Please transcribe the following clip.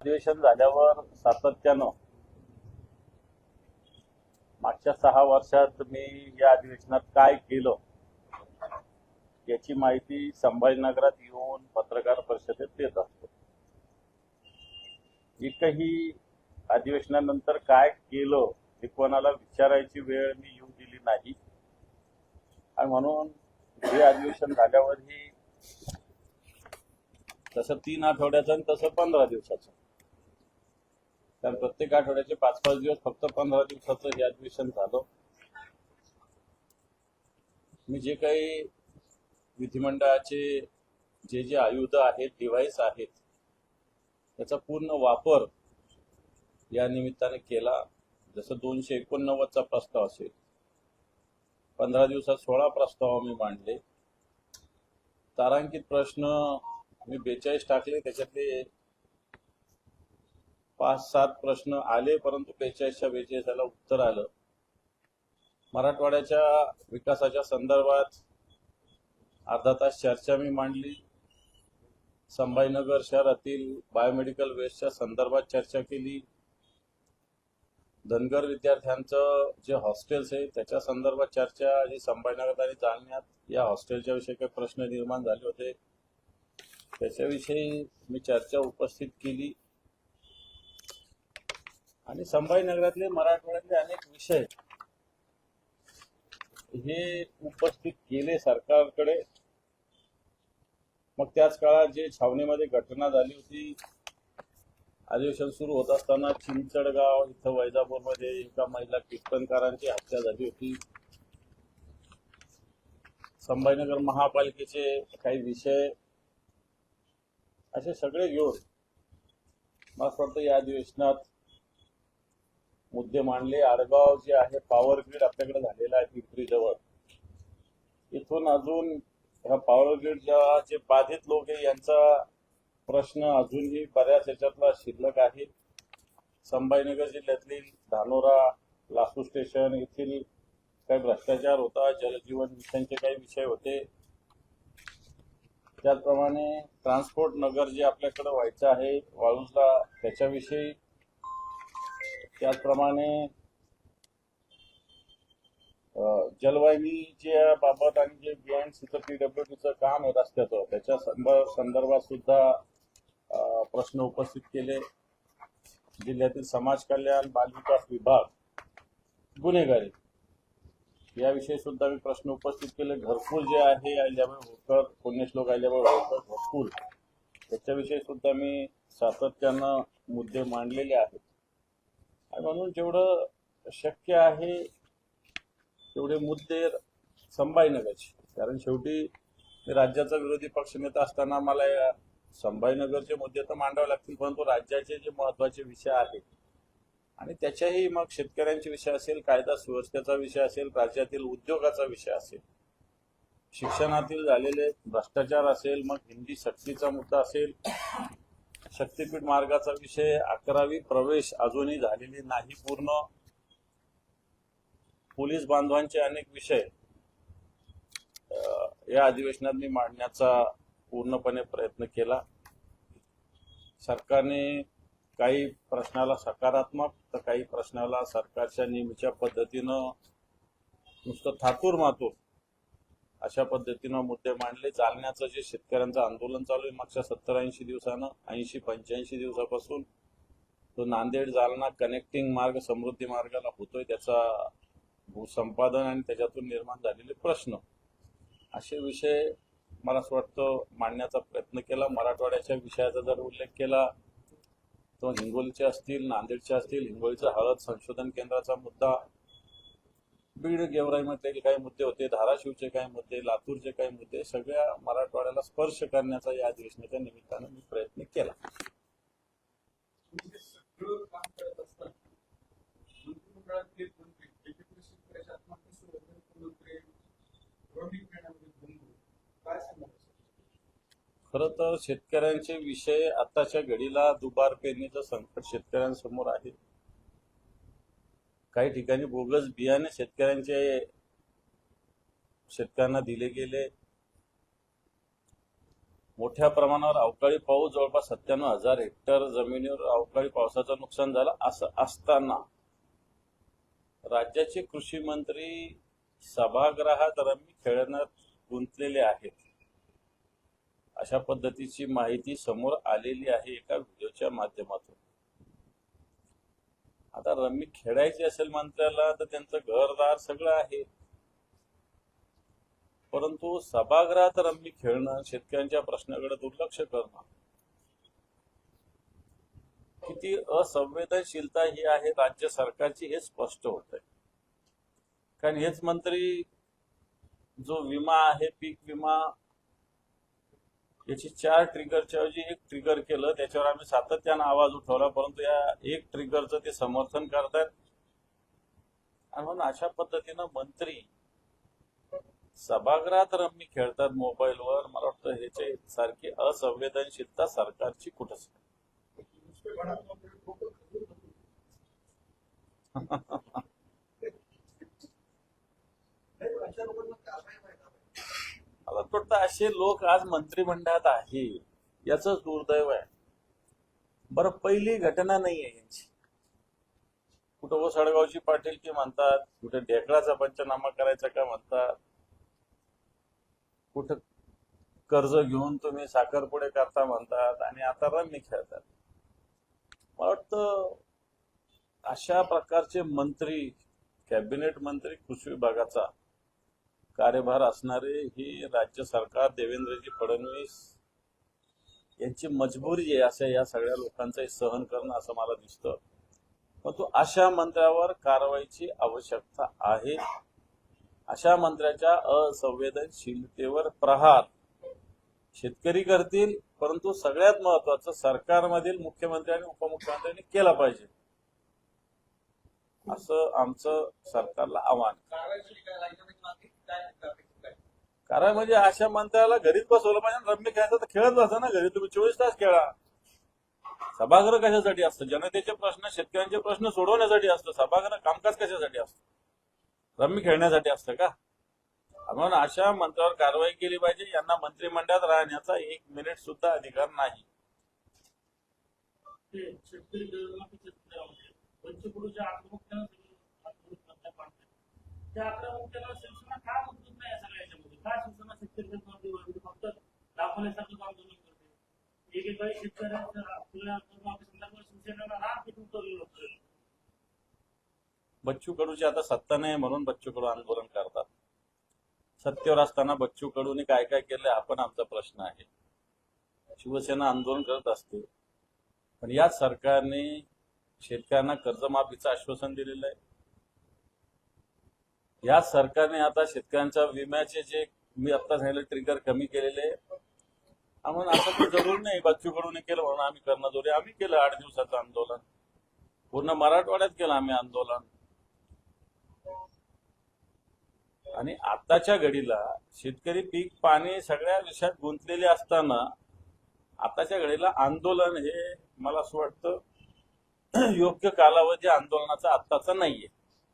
अधिवेशन झाल्यावर सातत्यानं मागच्या 6 वर्षात मी या अधिवेशनात काय केलं याची माहिती संभाजीनगरात येऊन पत्रकार परिषदेत देत असतो. एकही अधिवेशनानंतर काय केलं हे कोणाला विचारायची वेळ मी येऊ दिली नाही आणि म्हणून हे अधिवेशन झाल्यावरही तसं 3 आठवड्याचं आणि तसं 15 दिवसाचं, कारण प्रत्येक आठवड्याचे 5-5 दिवस फक्त 15 दिवसाचं हे अधिवेशन झालं. मी जे काही विधिमंडळाचे जे आयुध आहेत, डिव्हाइस आहेत, त्याचा पूर्ण वापर या निमित्ताने केला. जसं 289चा प्रस्ताव असेल, 15 दिवसात 16 प्रस्ताव मी मांडले. तारांकित प्रश्न मी 42 टाकले, त्याच्यातले 5-7 प्रश्न आले, परंतु 42च्या 42 उत्तर आलं. मराठवाड्याच्या विकासाच्या संदर्भात अर्धा तास चर्चा मी मांडली. संभाजीनगर शहरातील बायोमेडिकल वेस्टच्या संदर्भात चर्चा केली. धनगर विद्यार्थ्यांचं जे हॉस्टेल्स आहे त्याच्या संदर्भात चर्चा ही संभाजीनगर आणि जालन्यात या हॉस्टेलच्या विषयी काही प्रश्न निर्माण झाले होते, त्याच्याविषयी मी चर्चा उपस्थित केली. आणि संभाजीनगरातले मराठवाड्यातले अनेक विषय हे उपस्थित केले सरकारकडे. मग त्याच काळात जे छावणीमध्ये घटना झाली होती, अधिवेशन सुरू होत असताना चिंचडगाव इथं वैजापूरमध्ये एका महिला कीर्तनकारांची हत्या झाली होती. संभाजीनगर महापालिकेचे काही विषय असे सगळे घेऊन मला असं वाटतं या अधिवेशनात मुद्दे मांडले. आडगाव जे आहे पॉवर ग्रीड आपल्याकडे झालेला आहे पिंपरीजवळ, इथून अजून ह्या पॉवर ग्रीडच्या जे बाधित लोक आहे यांचा प्रश्न अजूनही बऱ्याच याच्यातला शिल्लक आहे. संभाजीनगर जिल्ह्यातली धानोरा लासू स्टेशन येथील काही भ्रष्टाचार होता, जलजीवन मिशनचे काही विषय होते. त्याचप्रमाणे ट्रान्सपोर्ट नगर जे आपल्याकडे व्हायचं आहे वाळूजला, त्याच्याविषयी. त्याचप्रमाणे जलवाहिनीच्या बाबत आणि जे बीएनसीचं पीडब्ल्यूडीचं काम आहे रस्त्याचं, त्याच्या संदर्भात सुद्धा प्रश्न उपस्थित केले. जिल्ह्यातील समाज कल्याण, बालविकास विभाग, गुन्हेगारी याविषयी सुद्धा मी प्रश्न उपस्थित केले. घरकुल जे आहे अहिल्याबाई होळकर, पुण्यश्लोक अहिल्याबाई होळकर घरकुल, त्याच्याविषयी सुद्धा मी सातत्यानं मुद्दे मांडलेले आहेत. आणि म्हणून जेवढं शक्य आहे तेवढे मुद्दे संभाजीनगरचे, कारण शेवटी राज्याचा विरोधी पक्षनेता असताना मला या संभाजीनगरचे मुद्दे तर मांडावे लागतील, परंतु राज्याचे जे महत्वाचे विषय आहेत आणि त्याच्याही मग शेतकऱ्यांचे विषय असेल, कायदा सुव्यवस्थेचा विषय असेल, राज्यातील उद्योगाचा विषय असेल, शिक्षणातील झालेले भ्रष्टाचार असेल, मग हिंदी सक्तीचा मुद्दा असेल, शक्तीपीठ मार्गाचा विषय, 11वी प्रवेश अजूनही झालेली नाही पूर्ण, पोलीस बांधवांचे अनेक विषय या अधिवेशनात मी मांडण्याचा पूर्णपणे प्रयत्न केला. सरकारने काही प्रश्नाला सकारात्मक तर काही प्रश्नाला सरकारच्या नेहमीच्या पद्धतीनं नुसतं थाकूर मातूर अशा पद्धतीनं मुद्दे मांडले. जालन्याचं जे शेतकऱ्यांचं आंदोलन चालू आहे मागच्या 70-80 दिवसानं, 80-85 दिवसापासून, तो नांदेड जालना कनेक्टिंग मार्ग समृद्धी मार्गाला होतोय, त्याचा भूसंपादन आणि त्याच्यातून निर्माण झालेले प्रश्न, असे विषय मला असं वाटतं मांडण्याचा प्रयत्न केला. मराठवाड्याच्या विषयाचा जर उल्लेख केला तर हिंगोलीचे असतील, नांदेडचे असतील, हिंगोलीचं हळद संशोधन केंद्राचा मुद्दा, बीड गेवराईमधले काही मुद्दे होते, धाराशिवचे काही मुद्दे, लातूरचे काही मुद्दे, सगळ्या मराठवाड्याला स्पर्श करण्याचा या अधिवेशनाच्या निमित्तानं मी प्रयत्न केला. खरं तर शेतकऱ्यांचे विषय आताच्या घडीला दुबार पेरणीचं संकट शेतकऱ्यांसमोर आहे. काही ठिकाणी बोगस बियाणे शेतकऱ्यांना दिले गेले. मोठ्या प्रमाणावर अवकाळी पाऊस, जवळपास 97,000 हेक्टर जमिनीवर अवकाळी पावसाचं नुकसान झालं. असं असताना राज्याचे कृषी मंत्री सभागृहात रमी खेळण्यात गुंतलेले आहेत, अशा पद्धतीची माहिती समोर आलेली आहे एका व्हिडिओच्या माध्यमातून. आता रमी खेळायची असेल मंत्र्याला तर त्यांचं घरदार सगळं आहे, परंतु सभागृहात रमी खेळणं, शेतकऱ्यांच्या प्रश्नाकडे दुर्लक्ष करणं, किती असंवेदनशीलता ही आहे राज्य सरकारची हे स्पष्ट होत आहे. कारण हेच मंत्री जो विमा आहे, पीक विमा, याची 4 ट्रिगरच्या ऐवजी 1 ट्रिगर केलं. त्याच्यावर आम्ही सातत्यानं आवाज उठवला, परंतु या 1 ट्रिगरचं ते समर्थन करतात. आणि म्हणून अशा पद्धतीनं मंत्री सभागृहात रमी खेळतात मोबाईलवर. मला वाटतं ह्याच्या सारखी असंवेदनशीलता सरकारची कुठंच नाही. मला वाटतं असे लोक आज मंत्रिमंडळात आहे, याच दुर्दैव आहे. बरं, पहिली घटना नाहीये यांची. कुठं ओसाडगावची पाटीलकी म्हणतात, कुठे ढेकळाचा पंचनामा करायचा का म्हणतात, कुठं कर्ज घेऊन तुम्ही साखरपुडे करता म्हणतात, आणि आता रमी खेळतात. मला वाटतं अशा प्रकारचे मंत्री, कॅबिनेट मंत्री, कृषी विभागाचा कार्यभार असणारे ही राज्य सरकार, देवेंद्रजी फडणवीस यांची मजबुरी आहे अशा या सगळ्या लोकांचं सहन करणं, असं मला दिसतं. परंतु अशा मंत्र्यावर कारवाईची आवश्यकता आहे. अशा मंत्र्याच्या असंवेदनशीलतेवर प्रहार शेतकरी करतील, परंतु सगळ्यात महत्वाचं सरकारमधील मुख्यमंत्री आणि उपमुख्यमंत्र्यांनी केला पाहिजे, असं आमचं सरकारला आव्हान. कारण म्हणजे अशा मंत्र्याला घरीच बसवलं पाहिजे. रमी खेळायचं तर खेळत बसा ना घरी, तुम्ही 24 तास खेळा. सभागृह कशासाठी असतं? जनतेचे प्रश्न, शेतकऱ्यांचे प्रश्न सोडवण्यासाठी असतं. सभागृह कामकाज कशासाठी असतं? रमी खेळण्यासाठी असतं का? म्हणून अशा मंत्र्यावर कारवाई केली पाहिजे. यांना मंत्रिमंडळात राहण्याचा 1 मिनिट सुद्धा अधिकार नाही. बच्चू कडूची आता सत्ता नाही म्हणून बच्चू कडू आंदोलन करतात. सत्तेवर असताना बच्चू कडूने काय काय केलं हा पण आमचा प्रश्न आहे. शिवसेना आंदोलन करत असते, पण याच सरकारने शेतकऱ्यांना कर्जमाफीचं आश्वासन दिलेलं आहे. याच सरकारने आता शेतकऱ्यांच्या विम्याचे जे मी आता सांगितलं ट्रिगर कमी केलेले. म्हणून असं काही जरूर नाही बच्चू कडूने केलं म्हणून आम्ही करणं जोरे. आम्ही केलं 8 दिवसाचं आंदोलन, पूर्ण मराठवाड्यात केलं आम्ही आंदोलन. आणि आताच्या घडीला शेतकरी पीक पाणी सगळ्या विषयात गुंतलेले असताना आताच्या घडीला आंदोलन हे मला असं वाटतं योग्य कालावधी आंदोलनाचा आत्ताचा नाहीये.